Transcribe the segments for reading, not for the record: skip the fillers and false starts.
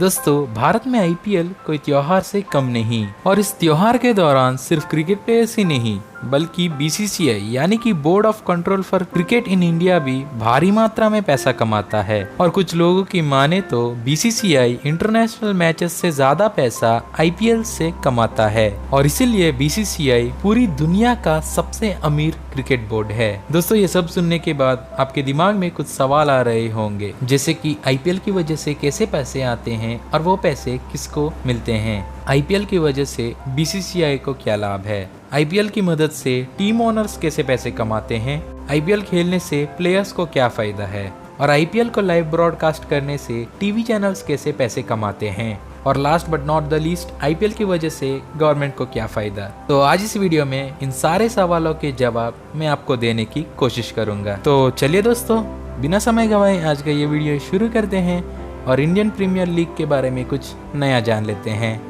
दोस्तों, भारत में आईपीएल कोई त्योहार से कम नहीं और इस त्योहार के दौरान सिर्फ क्रिकेट प्लेयर्स ही नहीं बल्कि बीसीसीआई यानी कि board of control for cricket in India भी भारी मात्रा में पैसा कमाता है। और कुछ लोगों की माने तो बीसीसीआई इंटरनेशनल मैचेस से ज्यादा पैसा आईपीएल से कमाता है और इसीलिए बीसीसीआई पूरी दुनिया का सबसे अमीर क्रिकेट बोर्ड है। दोस्तों, ये सब सुनने के बाद आपके दिमाग में कुछ सवाल आ रहे होंगे, जैसे कि आईपीएल की वजह से कैसे पैसे आते हैं और वो पैसे किसको मिलते हैं। आईपीएल की वजह से बीसीसीआई को क्या लाभ है, आईपीएल की मदद से टीम ओनर्स कैसे पैसे कमाते हैं, आईपीएल खेलने से प्लेयर्स को क्या फायदा है और आईपीएल को लाइव ब्रॉडकास्ट करने से टीवी चैनल्स कैसे पैसे कमाते हैं और last but not the least IPL की वजह से गवर्नमेंट को क्या फायदा। तो आज इस वीडियो में इन सारे सवालों के जवाब मैं आपको देने की कोशिश करूंगा। तो चलिए दोस्तों, बिना समय गवाए आज का ये वीडियो शुरू करते हैं और इंडियन प्रीमियर लीग के बारे में कुछ नया जान लेते हैं।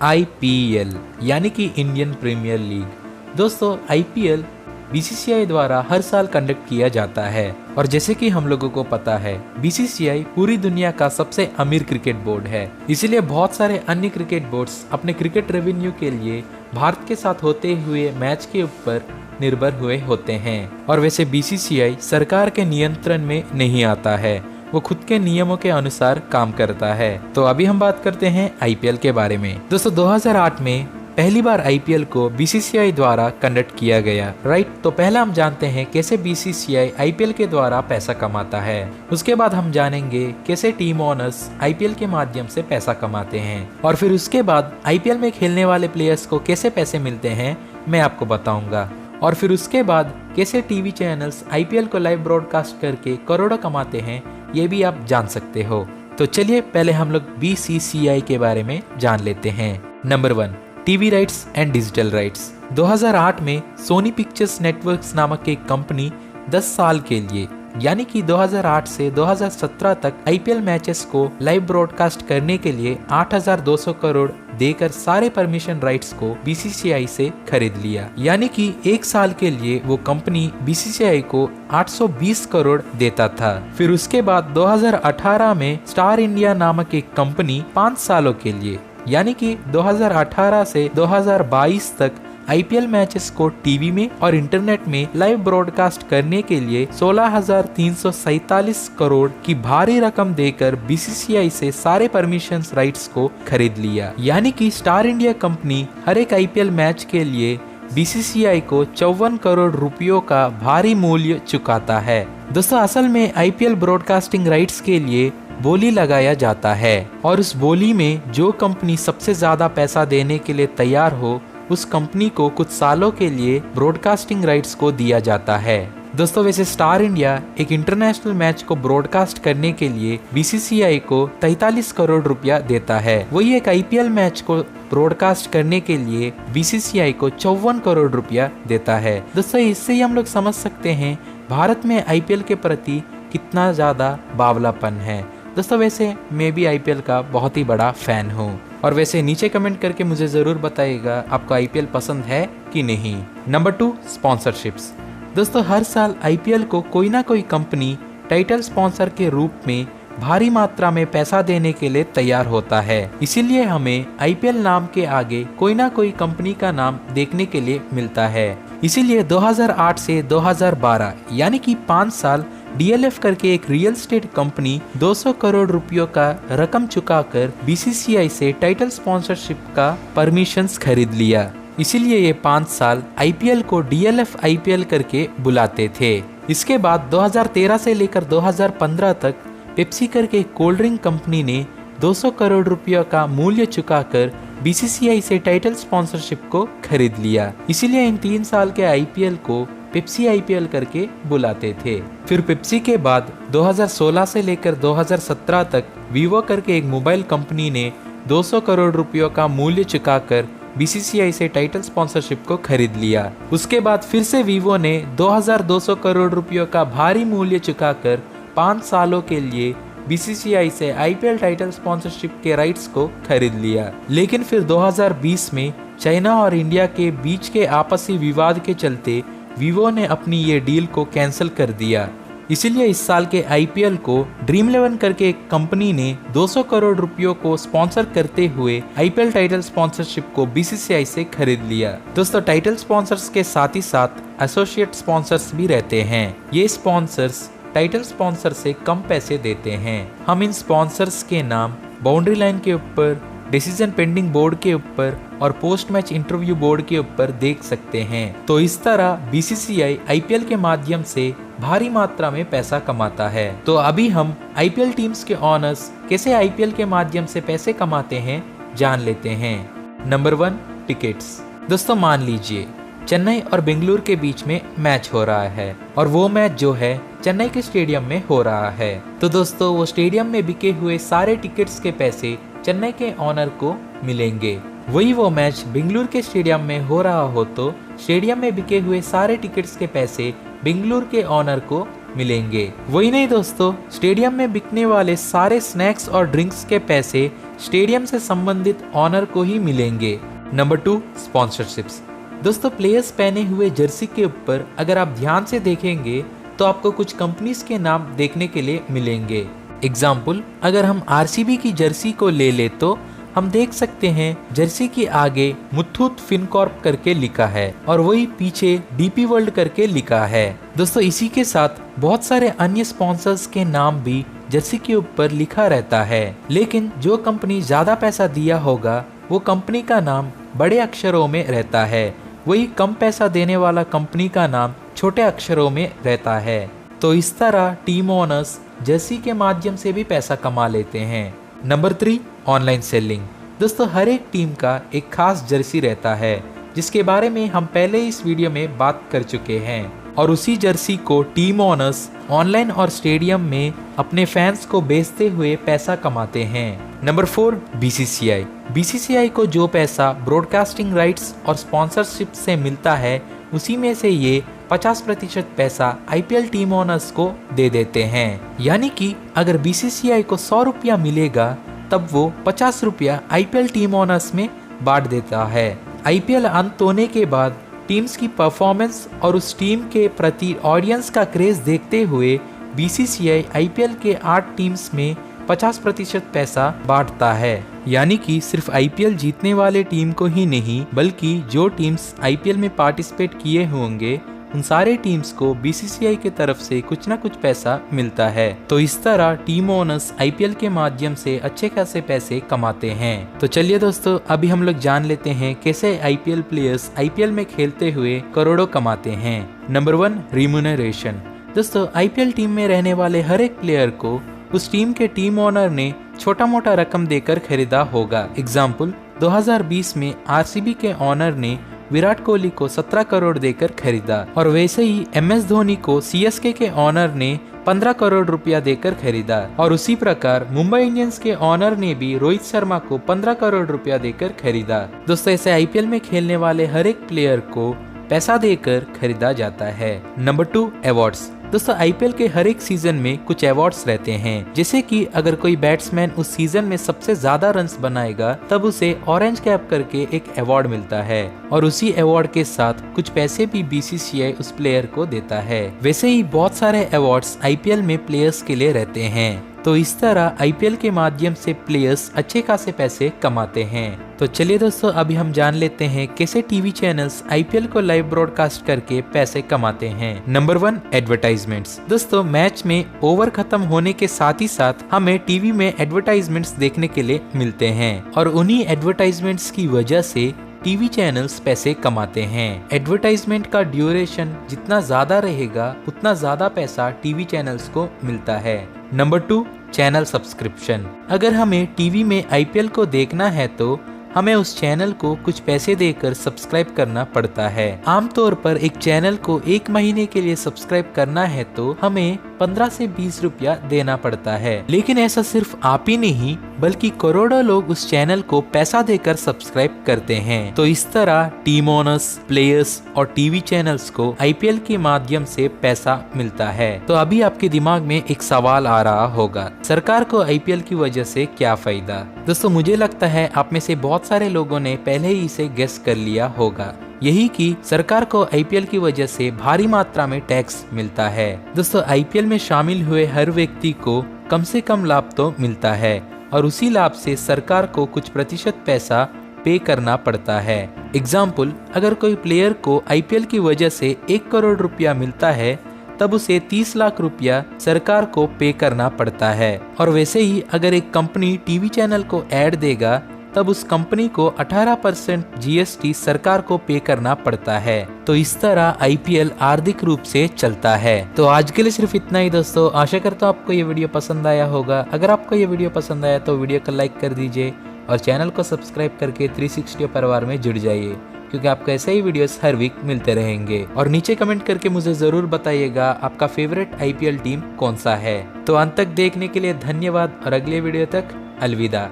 आईपीएल यानी कि इंडियन प्रीमियर लीग। दोस्तों, आईपीएल बीसीसीआई द्वारा हर साल कंडक्ट किया जाता है और जैसे कि हम लोगों को पता है, बीसीसीआई पूरी दुनिया का सबसे अमीर क्रिकेट बोर्ड है। इसीलिए बहुत सारे अन्य क्रिकेट बोर्ड्स अपने क्रिकेट रेवेन्यू के लिए भारत के साथ होते हुए मैच के ऊपर निर्भर हुए होते हैं। और वैसे बीसीसीआई सरकार के नियंत्रण में नहीं आता है, वो खुद के नियमों के अनुसार काम करता है। तो अभी हम बात करते हैं आईपीएल के बारे में। दोस्तों, 2008 में पहली बार आईपीएल को बीसीसीआई द्वारा कंडक्ट किया गया, राइट। तो पहला हम जानते हैं कैसे बीसीसीआई आईपीएल के द्वारा पैसा कमाता है। उसके बाद हम जानेंगे कैसे टीम ओनर्स आईपीएल के माध्यम से पैसा कमाते हैं और फिर उसके बाद आईपीएल में खेलने वाले प्लेयर्स को कैसे पैसे मिलते हैं मैं आपको बताऊंगा। और फिर उसके बाद कैसे टीवी चैनल्स आईपीएल को लाइव ब्रॉडकास्ट करके करोड़ों कमाते हैं, ये भी आप जान सकते हो। तो चलिए पहले हम लोग बीसीसीआई के बारे में जान लेते हैं। Number 1, TV rights and digital rights. 2008 में सोनी पिक्चर्स नेटवर्क्स नामक एक कंपनी 10 साल के लिए यानी कि 2008 से 2017 तक आईपीएल मैचेस को लाइव ब्रॉडकास्ट करने के लिए 8,200 करोड़ देकर सारे परमिशन राइट्स को बीसीसीआई से खरीद लिया। यानी कि एक साल के लिए वो कंपनी बीसीसीआई को 820 करोड़ देता था। फिर उसके बाद 2018 में स्टार इंडिया नामक एक कंपनी 5 सालों के लिए यानी कि 2018 से 2022 तक आईपीएल मैचेस को टीवी में और इंटरनेट में लाइव ब्रॉडकास्ट करने के लिए 16,347 करोड़ की भारी रकम देकर बीसीसीआई से सारे परमिशंस राइट्स को खरीद लिया। यानी कि स्टार इंडिया कंपनी हर एक आईपीएल मैच के लिए बीसीसीआई को 54 करोड़ रुपयों का भारी मूल्य चुकाता है। दोस्तों, असल में आईपीएल ब्रॉडकास्टिंग राइट्स के लिए बोली लगाया जाता है और उस बोली में जो कंपनी सबसे ज्यादा पैसा देने के लिए तैयार हो उस कंपनी को कुछ सालों के लिए ब्रॉडकास्टिंग राइट्स को दिया जाता है। दोस्तों, वैसे स्टार इंडिया एक इंटरनेशनल मैच को ब्रॉडकास्ट करने के लिए बीसीसीआई को 43 करोड़ रुपया देता है। वही एक आईपीएल मैच को ब्रॉडकास्ट करने के लिए बीसीसीआई को 54 करोड़ रुपया देता है। दोस्तों, इससे ही हम लोग समझ सकते हैं भारत में आईपीएल के प्रति कितना ज्यादा बावलापन है। दोस्तों, वैसे मैं भी आईपीएल का बहुत ही बड़ा फैन हूँ और वैसे नीचे कमेंट करके मुझे जरूर बताइएगा आपको आईपीएल पसंद है कि नहीं। Number 2, sponsorships. दोस्तों, हर साल आईपीएल को कोई ना कोई कंपनी टाइटल स्पॉन्सर के रूप में भारी मात्रा में पैसा देने के लिए तैयार होता है। इसीलिए हमें आईपीएल नाम के आगे कोई ना कोई कंपनी का नाम देखने के लिए मिलता है। इसीलिए 2008 से 2012 यानी कि 5 साल डीएलएफ करके एक रियल एस्टेट कंपनी 200 करोड़ रुपयों का रकम चुकाकर बीसीसीआई से टाइटल स्पॉन्सरशिप का परमिशंस खरीद लिया। इसीलिए ये 5 साल आईपीएल को डीएलएफ आईपीएल करके बुलाते थे। इसके बाद 2013 से लेकर 2015 तक पेप्सी करके एक कोल्ड ड्रिंक कंपनी ने 200 करोड़ रुपयों का मूल्य चुकाकर बीसीसीआई से टाइटल स्पॉन्सरशिप को खरीद लिया। इसीलिए इन 3 साल के आईपीएल को पेप्सी आईपीएल करके बुलाते थे। फिर पेप्सी के बाद 2016 से लेकर 2017 तक वीवो करके एक मोबाइल कंपनी ने 200 करोड़ रुपयों का मूल्य चुकाकर बीसीसीआई से टाइटल स्पॉन्सरशिप को खरीद लिया। उसके बाद फिर से वीवो ने 2200 करोड़ रुपयों का भारी मूल्य चुकाकर 5 सालों के लिए बीसीसीआई से आईपीएल टाइटल स्पॉन्सरशिप के राइट्स को खरीद लिया। लेकिन फिर 2020 में चाइना और इंडिया के बीच के आपसी विवाद के चलते वीवो ने अपनी ये डील को कैंसिल कर दिया इसीलिए इस साल के आईपीएल को ड्रीम 11 करके एक कंपनी ने 200 करोड़ रुपयों को स्पॉन्सर करते हुए आईपीएल टाइटल स्पॉन्सरशिप को बीसीसीआई से खरीद लिया। दोस्तों टाइटल स्पॉन्सर्स के साथ ही साथ एसोसिएट स्पॉन्सर्स भी रहते हैं। ये स्पॉन्सर्स टाइटल स्पॉन्सर से कम पैसे देते हैं। हम इन स्पॉन्सर्स के नाम बाउंड्री लाइन के ऊपर, डिसीजन पेंडिंग बोर्ड के ऊपर और पोस्ट मैच इंटरव्यू बोर्ड के ऊपर देख सकते हैं। तो इस तरह बीसीसीआई आईपीएल के माध्यम से भारी मात्रा में पैसा कमाता है। तो अभी हम आईपीएल टीम्स के ऑनर्स कैसे आईपीएल के माध्यम से पैसे कमाते हैं जान लेते हैं। Number 1, tickets. दोस्तों मान लीजिए चेन्नई और बेंगलुरु के बीच में मैच हो रहा है और वो मैच जो है चेन्नई के स्टेडियम में हो रहा है। तो दोस्तों वो स्टेडियम में बिके हुए सारे टिकट्स के पैसे चेन्नई के ऑनर को मिलेंगे। वही वो मैच बेंगलुरु के स्टेडियम में हो रहा हो तो स्टेडियम में बिके हुए सारे टिकट्स के पैसे बेंगलुरु के ऑनर को मिलेंगे। वही नहीं दोस्तों, स्टेडियम में बिकने वाले सारे स्नैक्स और ड्रिंक्स के पैसे स्टेडियम से संबंधित ऑनर को ही मिलेंगे। Number 2, sponsorships. दोस्तों प्लेयर्स पहने हुए जर्सी के ऊपर अगर आप ध्यान से देखेंगे तो आपको कुछ कंपनीज के नाम देखने के लिए मिलेंगे। एग्जाम्पल, अगर हम आरसीबी की जर्सी को ले ले तो हम देख सकते हैं जर्सी के आगे मुथूट फिनकॉर्प करके लिखा है और वही पीछे डीपी वर्ल्ड करके लिखा है। दोस्तों इसी के साथ बहुत सारे अन्य स्पॉन्सर्स के नाम भी जर्सी के ऊपर लिखा रहता है, लेकिन जो कंपनी ज्यादा पैसा दिया होगा वो कंपनी का नाम बड़े अक्षरों में रहता है, वही कम पैसा देने वाला कंपनी का नाम छोटे अक्षरों में रहता है। तो इस तरह टीम ओनर्स जर्सी के माध्यम से भी पैसा कमा लेते हैं। Number 3, online selling. दोस्तों हर एक टीम का एक खास जर्सी रहता है जिसके बारे में हम पहले इस वीडियो में बात कर चुके हैं और उसी जर्सी को टीम ओनर्स ऑनलाइन और स्टेडियम में अपने फैंस को बेचते हुए पैसा कमाते हैं। Number 4, BCCI. बीसीसीआई को जो पैसा ब्रॉडकास्टिंग राइट्स और स्पॉन्सरशिप से मिलता है उसी में से ये 50% पैसा आईपीएल टीम ओनर्स को दे देते हैं। यानी कि अगर बीसीसीआई को 100 रुपया मिलेगा तब वो 50 रुपया आईपीएल टीम ओनर्स में बांट देता है। आईपीएल अंत होने के बाद टीम्स की परफॉर्मेंस और उस टीम के प्रति ऑडियंस का क्रेज देखते हुए बीसीसीआई आईपीएल के 8 टीम्स में 50% पैसा बांटता है। यानी कि सिर्फ आईपीएल जीतने वाले टीम को ही नहीं बल्कि जो टीम्स आईपीएल में पार्टिसिपेट किए होंगे उन सारे टीम्स को बीसीसीआई की तरफ से कुछ ना कुछ पैसा मिलता है। तो इस तरह टीम ओनर्स आईपीएल के माध्यम से अच्छे खासे पैसे कमाते हैं। तो चलिए दोस्तों अभी हम लोग जान लेते हैं कैसे आईपीएल प्लेयर्स आईपीएल में खेलते हुए करोड़ों कमाते हैं। Number 1, remuneration. दोस्तों आईपीएल टीम में रहने वाले हर एक प्लेयर को उस टीम के टीम ओनर ने छोटा मोटा रकम देकर खरीदा होगा। एग्जाम्पल, 2020 में आरसीबी के ऑनर ने विराट कोहली को 17 करोड़ देकर खरीदा और वैसे ही एमएस धोनी को सीएसके के ऑनर ने 15 करोड़ रुपया देकर खरीदा और उसी प्रकार मुंबई इंडियंस के ऑनर ने भी रोहित शर्मा को 15 करोड़ रुपया देकर खरीदा। दोस्तों ऐसे आईपीएल में खेलने वाले हर एक प्लेयर को पैसा देकर खरीदा जाता है। Number 2, awards. दोस्तों आईपीएल के हर एक सीजन में कुछ अवार्ड्स रहते हैं, जैसे कि अगर कोई बैट्समैन उस सीजन में सबसे ज्यादा रन्स बनाएगा तब उसे ऑरेंज कैप करके एक अवार्ड मिलता है और उसी अवार्ड के साथ कुछ पैसे भी बीसीसीआई उस प्लेयर को देता है। वैसे ही बहुत सारे अवार्ड्स आईपीएल में प्लेयर्स के लिए रहते हैं। तो इस तरह आईपीएल के माध्यम से प्लेयर्स अच्छे खासे पैसे कमाते हैं। तो चलिए दोस्तों अभी हम जान लेते हैं कैसे टीवी चैनल्स आईपीएल को लाइव ब्रॉडकास्ट करके पैसे कमाते हैं। Number 1, advertisements. दोस्तों मैच में ओवर खत्म होने के साथ ही साथ हमें टीवी में एडवर्टाइजमेंट्स देखने के लिए मिलते हैं और उन्हीं एडवर्टाइजमेंट्स की वजह से टीवी चैनल्स पैसे कमाते हैं। एडवर्टाइजमेंट का ड्यूरेशन जितना ज्यादा रहेगा उतना ज्यादा पैसा टीवी चैनल्स को मिलता है। Number 2, channel subscription. अगर हमें टीवी में आईपीएल को देखना है तो हमें उस चैनल को कुछ पैसे देकर सब्सक्राइब करना पड़ता है। आमतौर पर एक चैनल को 1 महीने के लिए सब्सक्राइब करना है तो हमें 15 से 20 रुपया देना पड़ता है। लेकिन ऐसा सिर्फ आप ही नहीं बल्कि करोड़ों लोग उस चैनल को पैसा देकर सब्सक्राइब करते हैं। तो इस तरह टीम ओनर्स, प्लेयर्स और टीवी चैनल्स को आईपीएल के माध्यम से पैसा मिलता है। तो अभी आपके दिमाग में एक सवाल आ रहा होगा, सरकार को आईपीएल की वजह से क्या फायदा? दोस्तों मुझे लगता है आप में से बहुत सारे लोगों ने पहले ही इसे गेस कर लिया होगा। यही कि सरकार को आईपीएल की वजह से भारी मात्रा में टैक्स मिलता है। दोस्तों, आईपीएल में शामिल हुए हर व्यक्ति को कम से कम लाभ तो मिलता है और उसी लाभ से सरकार को कुछ प्रतिशत पैसा पे करना पड़ता है। एग्जाम्पल, अगर कोई प्लेयर को आईपीएल की वजह से 1 करोड़ रुपया मिलता है, तब उसे 30 लाख रुपया सरकार को पे करना पड़ता है। और वैसे ही अगर एक कंपनी टीवी चैनल को ऐड देगा, तब उस कंपनी को 18% जीएसटी सरकार को पे करना पड़ता है। तो इस तरह आईपीएल आर्थिक रूप से चलता है। तो आज के लिए सिर्फ इतना ही दोस्तों। आशा करता हूँ आपको ये वीडियो पसंद आया होगा। अगर आपको ये वीडियो पसंद आया तो वीडियो को लाइक कर दीजिए और चैनल को सब्सक्राइब करके 360 परिवार में जुड़ जाइए, क्योंकि आपको ऐसे ही वीडियोस हर वीक मिलते रहेंगे। और नीचे कमेंट करके मुझे जरूर बताइएगा आपका फेवरेट आईपीएल टीम कौन सा है। तो अंत तक देखने के लिए धन्यवाद और अगले वीडियो तक अलविदा।